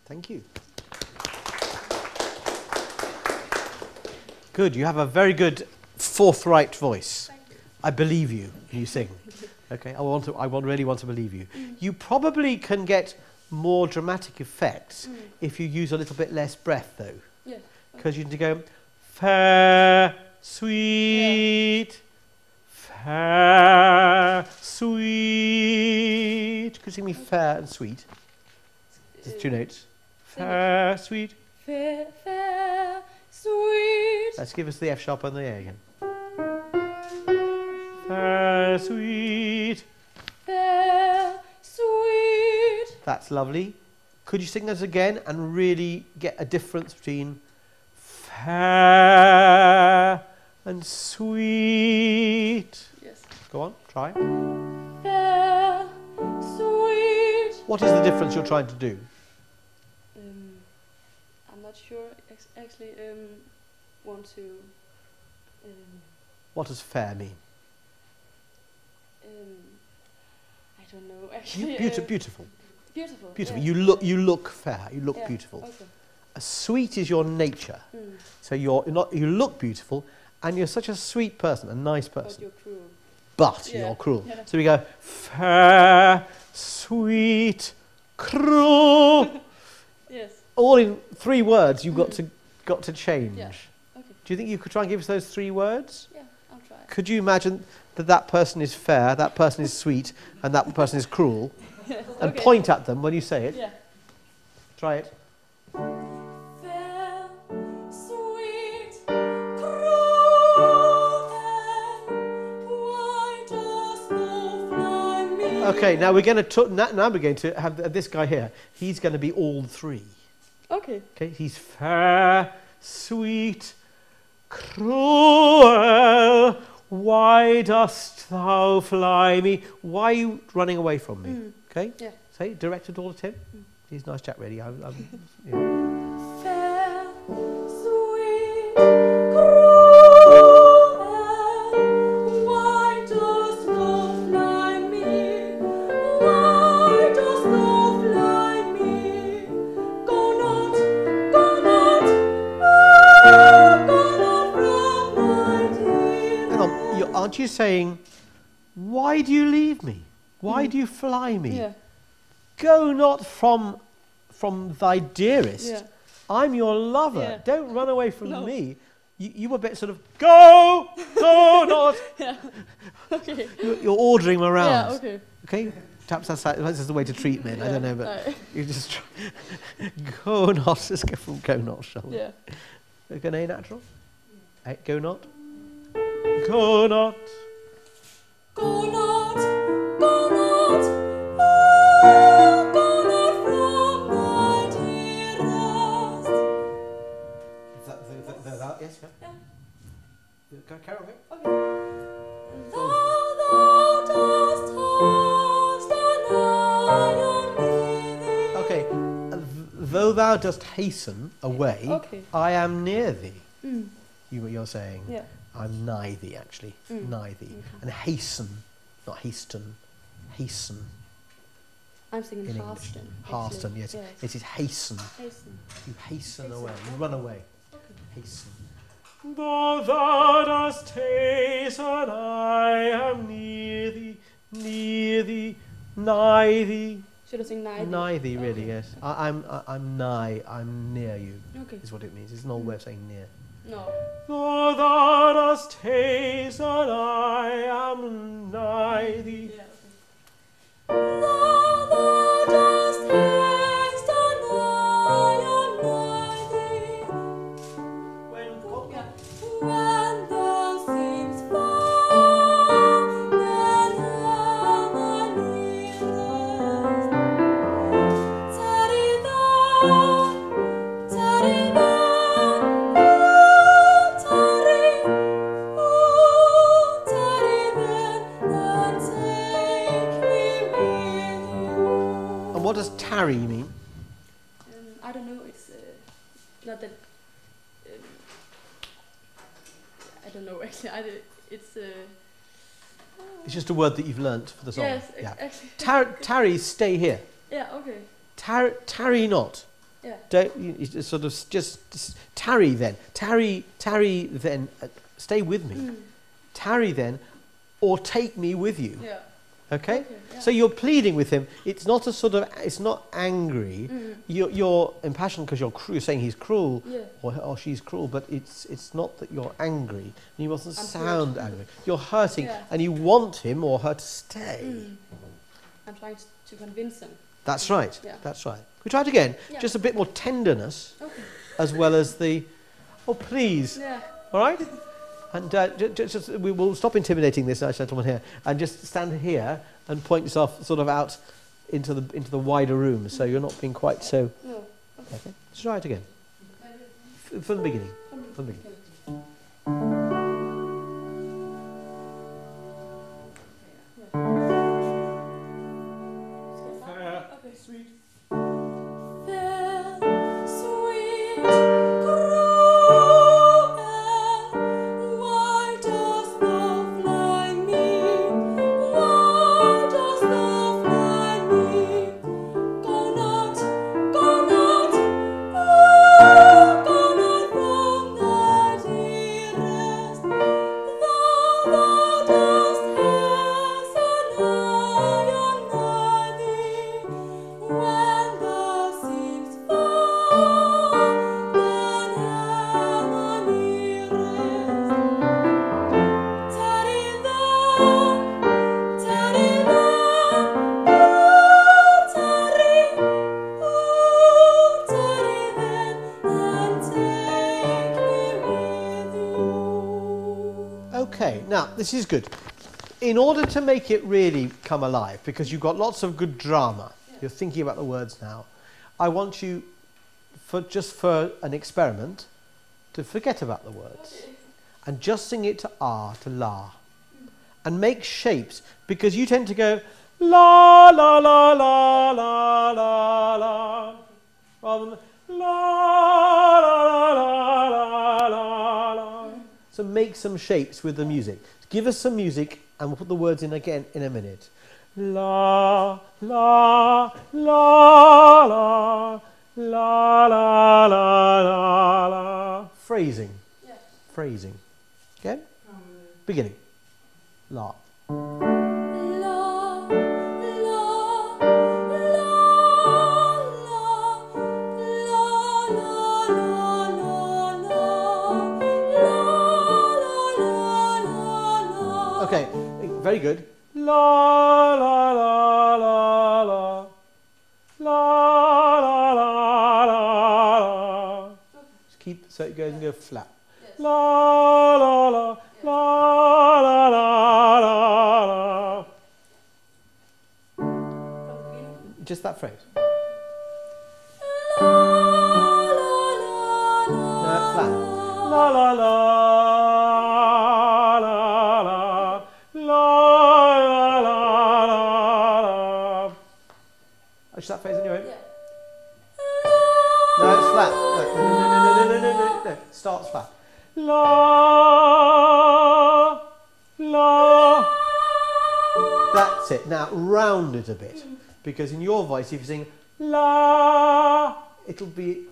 Thank you. Good. You have a very good forthright voice. Thank you. I believe you when you sing. Okay. Really want to believe you. You probably can get more dramatic effects if you use a little bit less breath, though. Yeah. Because you need to go fair, sweet, fair, sweet. Could you sing me fair and sweet? There's two notes. Fair, sweet. Fair, fair, sweet. Let's give us the F sharp on the A again. Fair, sweet. Fair, sweet. That's lovely. Could you sing those again and really get a difference between fair and sweet? Yes. Go on, try. Fair, sweet. What is the difference you're trying to do? I'm not sure. Actually, want to. What does fair mean? I don't know. Actually, Beautiful. Beautiful. Beautiful. Yeah. You look fair. You look beautiful. Okay. A sweet is your nature. So you look beautiful, and you're such a sweet person, a nice person. But you're cruel. But Yeah. you're cruel. Yeah. So we go fair, sweet, cruel. Yes. All in 3 words. You've got to change. Yeah. Okay. Do you think you could try and give us those 3 words? Yeah, I'll try. Could you imagine that person is fair, that person is sweet, and that person is cruel, and Okay. point at them when you say it? Yeah. Try it. Fair, sweet, cruel, why does thou fly me? Okay, now we're going to have this guy here. He's going to be all 3. Okay. Okay, he's fair, sweet, cruel. Why dost thou fly me? Why are you running away from me? Okay? Yeah. Say, directed all at him. He's a nice chap, really. Yeah. Fair, sweet, cruel, why dost thou fly me? Why dost thou fly me? Go not from my dear. Hang on, aren't you saying, why do you leave me? Why do you fly me? Yeah. Go not from thy dearest. Yeah. I'm your lover. Yeah. Don't run away from No. me. You were a bit sort of, go not. Yeah. Okay. You're ordering them around. Yeah, okay. Okay? Perhaps that's the way to treat men. I don't know, but Right. you just try. Go not. Let's go from go not, shall we? Yeah. Go A natural. Go not. Go not. Go not, oh, go not from my dear. thou dost hasten away, Okay. I am near thee. Mm. You're saying, Yeah. I'm nigh thee, actually. Nigh thee. Okay. And hasten, not hasten, hasten. I'm singing In English. hasten. Hasten, yes. It is hasten. Hasten. You hasten away. Okay. You run away. Okay. Hasten. Though thou dost hasten, I am near thee, nigh thee. Should I sing nigh? Nigh thee, really, Okay. yes. I'm nigh, I'm near you, Okay. is what it means. It's an old way of saying near. No. Though thou dost hasten, I am nigh thee. Yeah. What does tarry mean? I don't know. It's not that. I don't know actually. It's. It's just a word that you've learnt for the song. Yes, Yeah. actually. Tarry, stay here. Yeah. Okay. Tarry not. Yeah. Don't you sort of just tarry then. Tarry then. Stay with me. Mm. Tarry then, or take me with you. Yeah. Okay. Yeah. So you're pleading with him. It's not a sort of. It's not angry. Mm. You're impassioned because you're saying he's cruel, Yeah. or she's cruel. But it's not that you're angry. And you mustn't I'm sound hurt. angry. You're hurting, Yeah. and you want him or her to stay. Mm. I'm trying to convince them. That's right. Yeah. That's right. We try it again. Yeah. Just a bit more tenderness, Okay. as well as the, oh please. Yeah. All right. And just we will stop intimidating this nice gentleman here, and just stand here and point yourself sort of out into the wider room, so you're not being quite so. No. Okay. Let's try it again. From the beginning. From the beginning. Okay. Sweet. Okay, now this is good. In order to make it really come alive, because you've got lots of good drama, you're thinking about the words now, I want you, just for an experiment, to forget about the words and just sing it to ah, to la, and make shapes, because you tend to go la la la la la la la, rather than la la la la la la. So make some shapes with the music. Give us some music and we'll put the words in again in a minute. La, la, la, la, la, la, la, la, la. Phrasing. Yeah. Phrasing. Okay? Beginning. La. Okay, very good. La la la la la. La la la la la. Just keep so it goes and go flat. Yes. La la la la la la la la. Just that phrase. No, flat. La la la. That phase in your head? Yeah. No, it's flat. No. Starts flat. La, la. That's it. Now round it a bit, because in your voice, if you sing la, it'll be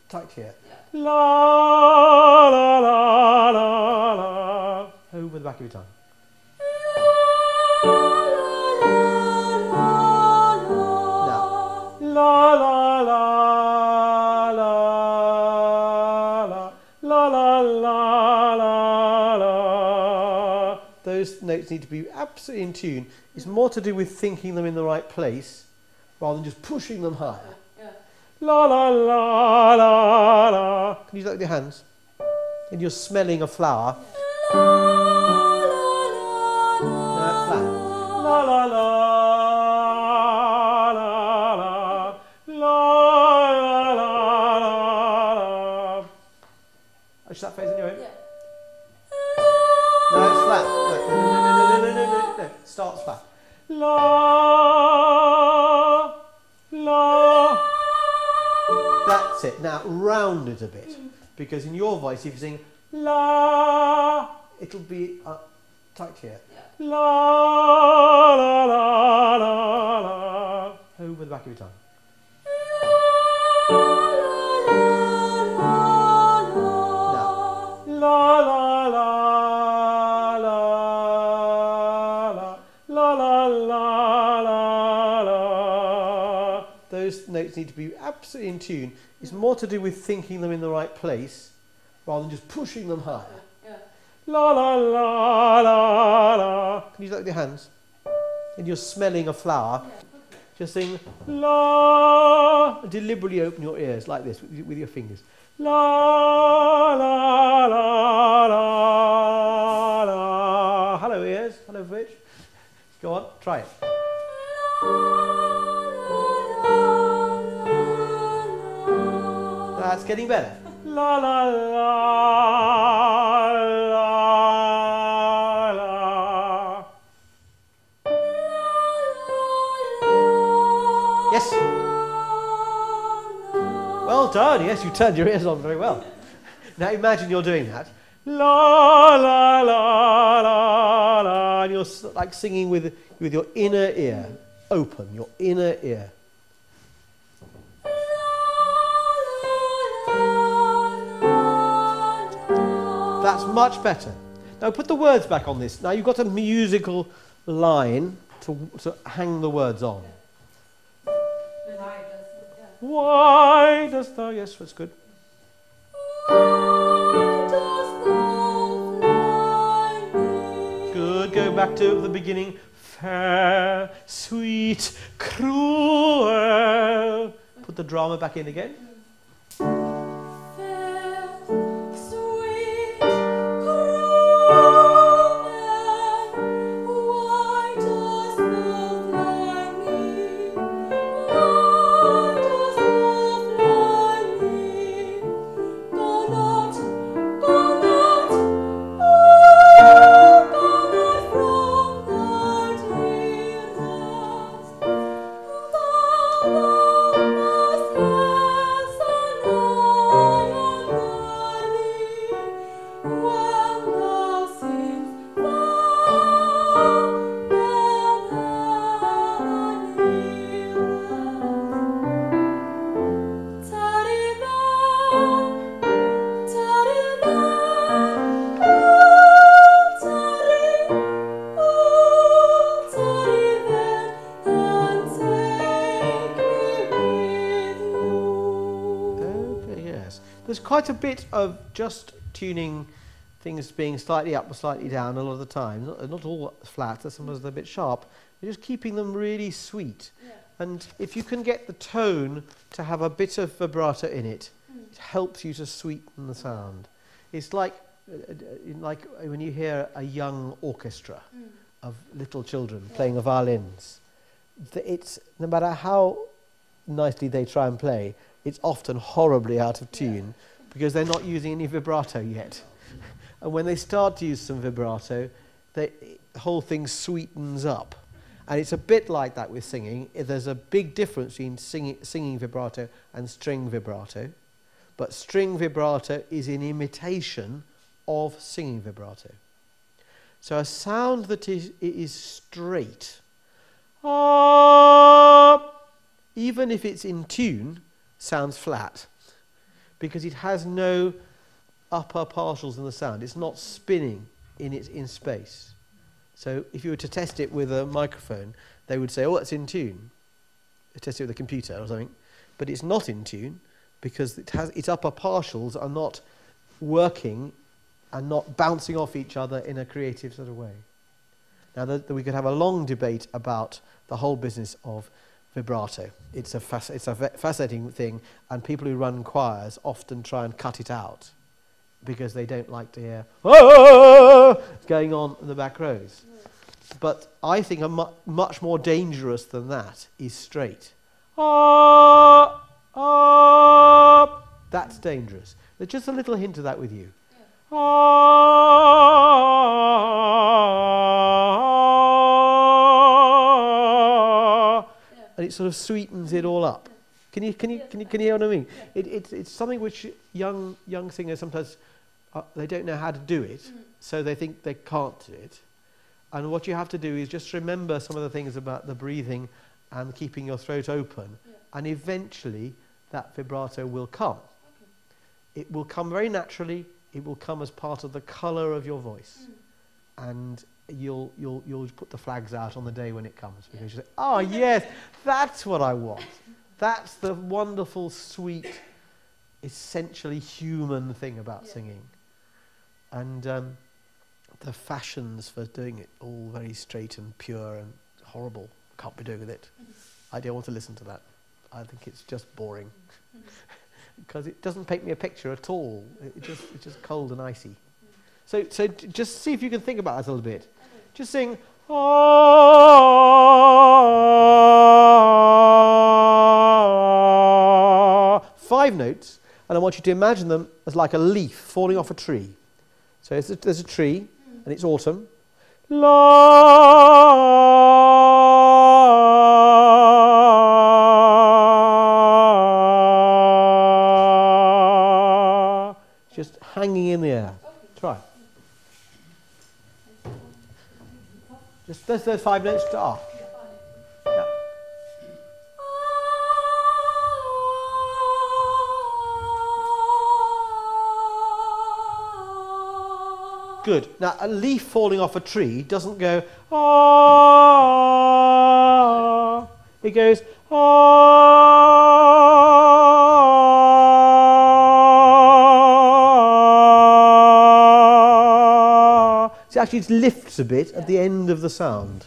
tight here. La, la, la, la, la. Over the back of your tongue. Now, la, la, la, la, la, la, la, la, la, la. Those notes need to be absolutely in tune. It's more to do with thinking them in the right place, rather than just pushing them higher. La la la la la. Can you do that with your hands? And you're smelling a flower. No, it's flat. La la la la la la la la la. Is that phase on your own? No, it's flat. No. Starts flat. La la. That's it. Now round it a bit, because in your voice, if you sing la, it'll be tight here. La, la, la, la, la. Over the back of your tongue. Now, la, la, la, la, la, la, la, la, la. Those notes need to be absolutely in tune. It's more to do with thinking them in the right place, rather than just pushing them higher. La la la la la. Can you do that with your hands? And you're smelling a flower. Just sing la. Deliberately open your ears like this with your fingers. La la la la la. Hello ears. Hello Fitch. Go on. Try it. That's getting better. La la la la la. Yes. Well done. Yes, you turned your ears on very well. Now imagine you're doing that. La la la la la, and you're like singing with your inner ear open, your inner ear. That's much better. Now put the words back on this. Now you've got a musical line to hang the words on. Why does thou, yes, that's good. Good, go back to the beginning. Fair, sweet, cruel. Put the drama back in again. Quite a bit of just tuning things being slightly up or slightly down a lot of the time. Not all flat, sometimes they're a bit sharp. You're just keeping them really sweet. Yeah. And if you can get the tone to have a bit of vibrato in it, it helps you to sweeten the sound. It's like when you hear a young orchestra of little children playing the violins. It's, no matter how nicely they try and play, it's often horribly out of tune. Because they're not using any vibrato yet. And when they start to use some vibrato, the whole thing sweetens up. And it's a bit like that with singing. There's a big difference between singing vibrato and string vibrato. But string vibrato is in imitation of singing vibrato. So a sound that is straight, even if it's in tune, sounds flat, because it has no upper partials in the sound. It's not spinning in space. So if you were to test it with a microphone, they would say, oh, it's in tune. They test it with a computer or something. But it's not in tune because its upper partials are not working and not bouncing off each other in a creative sort of way. Now, we could have a long debate about the whole business of vibrato. It's a fascinating thing, and people who run choirs often try and cut it out because they don't like to hear going on in the back rows. But I think much more dangerous than that is straight. That's dangerous. There's just a little hint of that with you. And it sort of sweetens it all up. Can you hear what I mean? It's something which young singers sometimes they don't know how to do it, so they think they can't do it. And what you have to do is just remember some of the things about the breathing and keeping your throat open, and eventually that vibrato will come. It will come very naturally. It will come as part of the colour of your voice, and you'll put the flags out on the day when it comes, because you say, "Oh yes, that's what I want. That's the wonderful, sweet, essentially human thing about singing." And the fashions for doing it all very straight and pure and horrible. Can't be doing with it. I don't want to listen to that. I think it's just boring. Because it doesn't paint me a picture at all. It's just cold and icy. So just see if you can think about that a little bit. Just sing, 5 notes, and I want you to imagine them as like a leaf falling off a tree. So there's a tree, and it's autumn. Just hanging in the air. Try. Just those 5 notes to yeah. Good. Now, a leaf falling off a tree doesn't go, ah. It goes, ah. So actually it lifts a bit at the end of the sound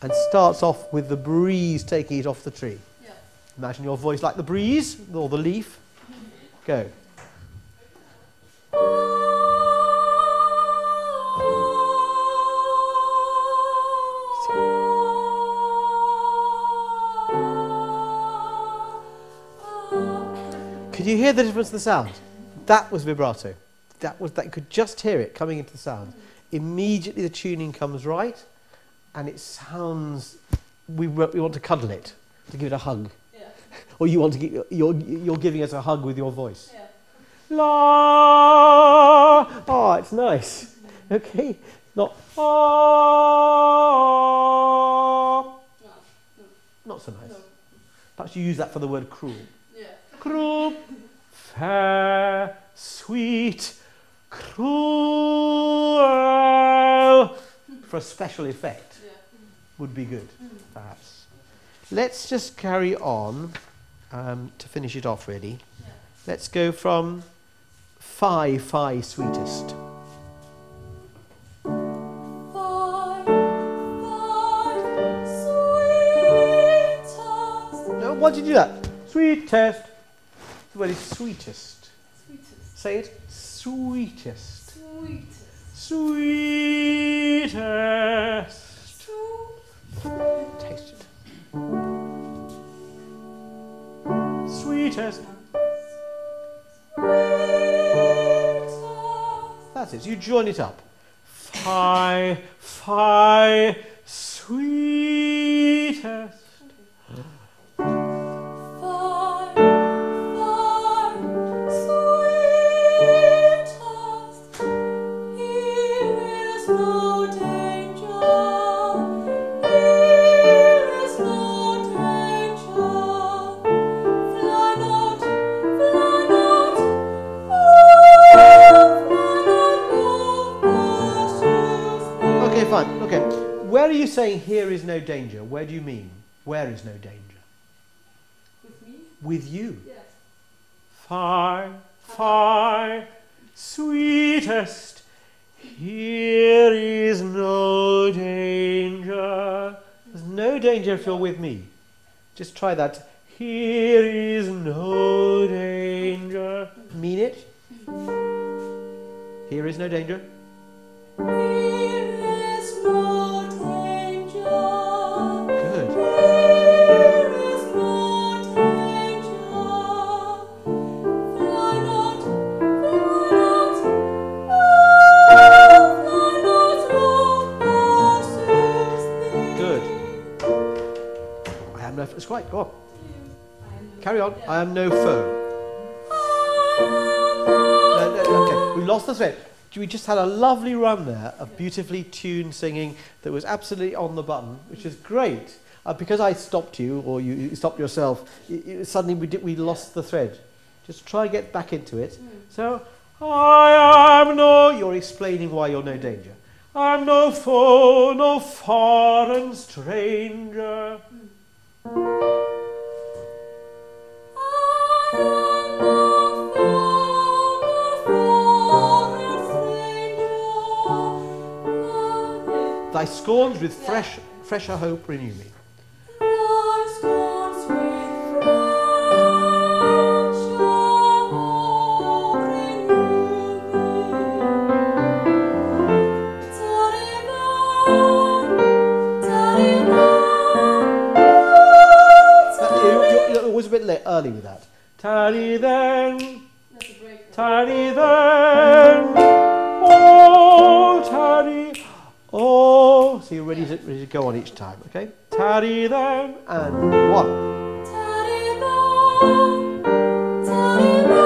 and starts off with the breeze taking it off the tree. Yeah. Imagine your voice like the breeze or the leaf. Go. Could you hear the difference in the sound? That was vibrato. That you could just hear it coming into the sound. Immediately the tuning comes right, and it sounds. We want to cuddle it, to give it a hug, or you want to give, you're giving us a hug with your voice. Yeah. La. Oh, it's nice. Okay, not ah. Not so nice. No. Perhaps you use that for the word cruel. Cruel, fair, sweet, cruel. For a special effect would be good, perhaps. Let's just carry on to finish it off, really. Yeah. Let's go from Fi sweetest. No, why did you do that? Sweetest. The word is sweetest. Sweetest. Say it. Sweetest. Sweetest. Sweetest. Taste it. Sweetest. That's it. You join it up. Fi, sweet. sweetest. Fine, okay. Where are you saying here is no danger? Where do you mean? Where is no danger? With me? With you? Yes. Far, far, sweetest, here is no danger. There's no danger if you're with me. Just try that. Here is no danger. Mean it? Here is no danger. It's right, go on. Carry on. I am no foe. Okay, we lost the thread. We just had a lovely run there of beautifully tuned singing that was absolutely on the button, which is great. Because I stopped you, or you stopped yourself, suddenly we lost the thread. Just try and get back into it. So, I am no... You're explaining why you're no danger. I am no foe, no foreign stranger. Thy scorns with fresher hope renew me. A bit early with that. Tarry then, tarry then, oh, tarry, oh. So you're ready to go on each time, okay? Tarry then, and one. Tarry then, tarry then,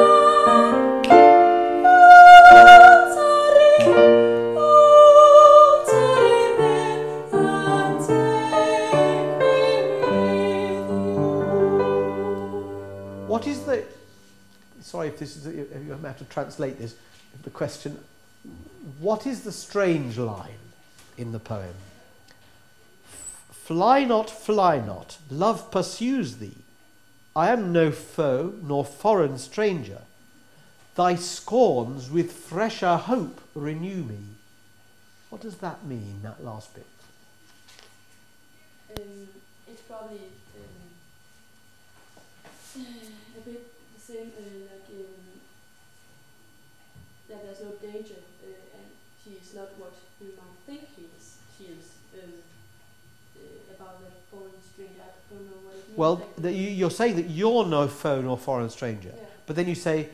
oh, tarry, oh, tarry then, and take me with you. What is the... Sorry if this is... You have to translate this. The question... What is the strange line in the poem? Fly not, love pursues thee. I am no foe, nor foreign stranger. Thy scorns with fresher hope renew me. What does that mean, that last bit? It's probably a bit the same, that there's no danger, and she is not what we might think she is. About the foreign stranger, I don't know what it means. Well, you're saying that you're no foe nor foreign stranger, but then you say,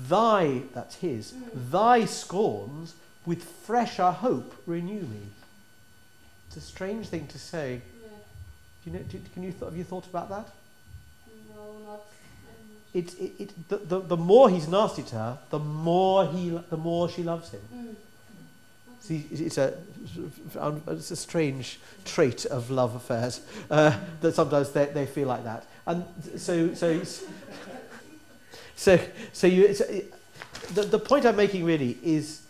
thy, that's his, thy scorns with fresher hope renew me. It's a strange thing to say. Yeah. Do you know? Have you thought about that? No, not. The more he's nasty to her, the more she loves him. See, it's a strange trait of love affairs that sometimes they feel like that, and the point I'm making really is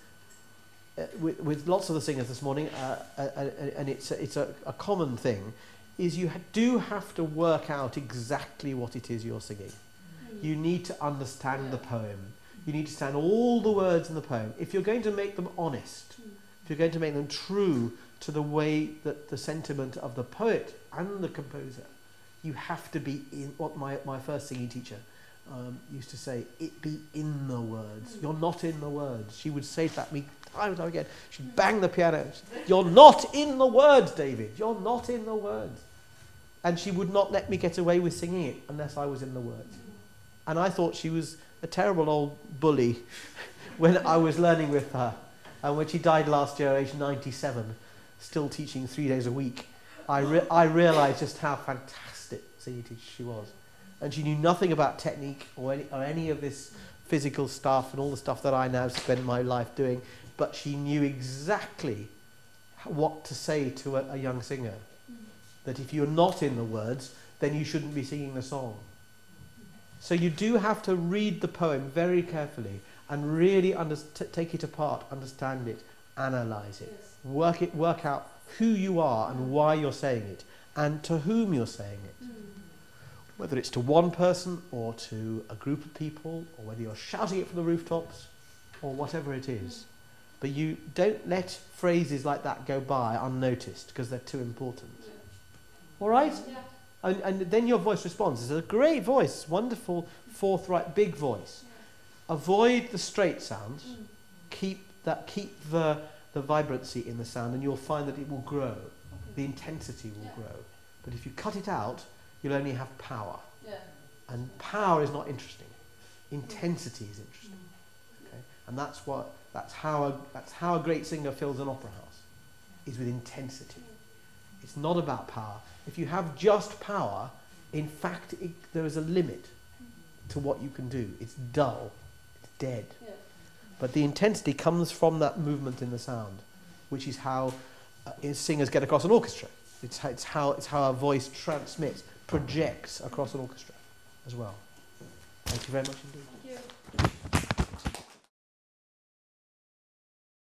with lots of the singers this morning, and it's a common thing, is you do have to work out exactly what it is you're singing. You need to understand the poem. You need to understand all the words in the poem. If you're going to make them honest, if you're going to make them true to the way that the sentiment of the poet and the composer, you have to be in what my first singing teacher used to say, it be in the words. You're not in the words. She would say that to me time and time again. She'd bang the piano. You're not in the words, David. You're not in the words. And she would not let me get away with singing it unless I was in the words. And I thought she was a terrible old bully when I was learning with her. And when she died last year, aged 97, still teaching 3 days a week, I realised just how fantastic singing teacher she was. And she knew nothing about technique or any of this physical stuff and all the stuff that I now spend my life doing, but she knew exactly what to say to a young singer. That if you're not in the words, then you shouldn't be singing the song. So you do have to read the poem very carefully and really take it apart, understand it, analyse it, work out who you are and why you're saying it, and to whom you're saying it. Whether it's to one person or to a group of people, or whether you're shouting it from the rooftops, or whatever it is. But you don't let phrases like that go by unnoticed, because they're too important. All right? Yeah. And then your voice responds. It's a great voice, wonderful, forthright, big voice. Avoid the straight sounds. Keep the vibrancy in the sound, and you'll find that it will grow. The intensity will grow. But if you cut it out, you'll only have power. And power is not interesting. Intensity is interesting. Okay? And that's how a great singer fills an opera house, is with intensity. It's not about power. If you have just power, in fact, there is a limit to what you can do. It's dull. It's dead. But the intensity comes from that movement in the sound, which is how singers get across an orchestra. It's how a voice transmits, projects across an orchestra as well. Thank you very much indeed.